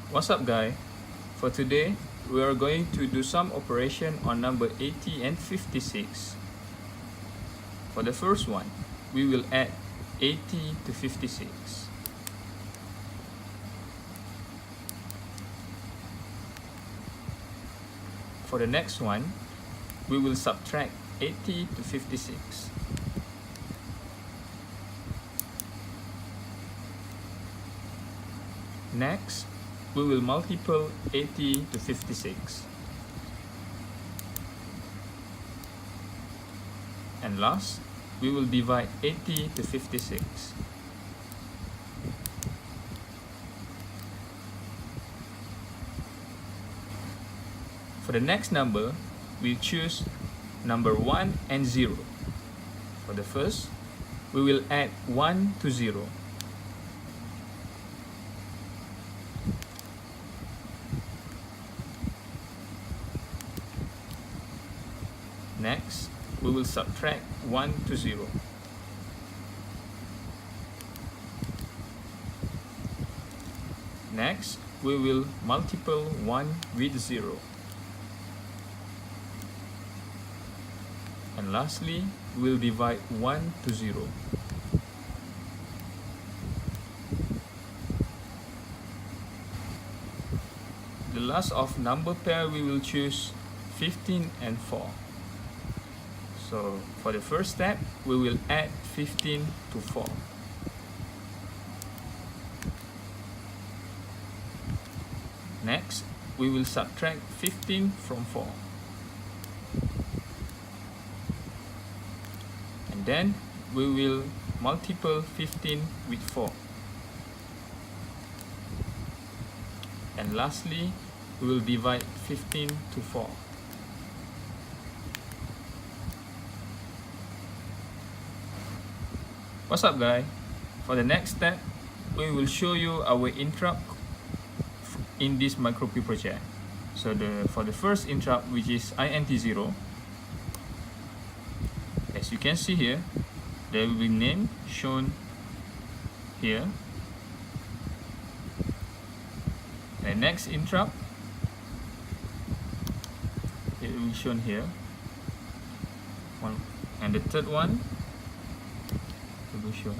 What's up, guy? For today, we are going to do some operation on number 80 and 56. For the first one, we will add 80 to 56. For the next one, we will subtract 80 to 56. Next, we will multiply 80 to 56. And last, we will divide 80 to 56. For the next number, we'll choose number 1 and 0. For the first, we will add 1 to 0. Next, we will subtract 1 to 0. Next, we will multiply 1 with 0. And lastly, we will divide 1 to 0. The last of number pair we will choose 15 and 4. So for the first step, we will add 15 to 4. Next, we will subtract 15 from 4. And then we will multiply 15 with 4. And lastly, we will divide 15 to 4. What's up, guy? For the next step, we will show you our interrupt in this micro-P project. So for the first interrupt, which is INT0, as you can see here, there will be name shown here. The next interrupt, it will be shown here. And the third one, will show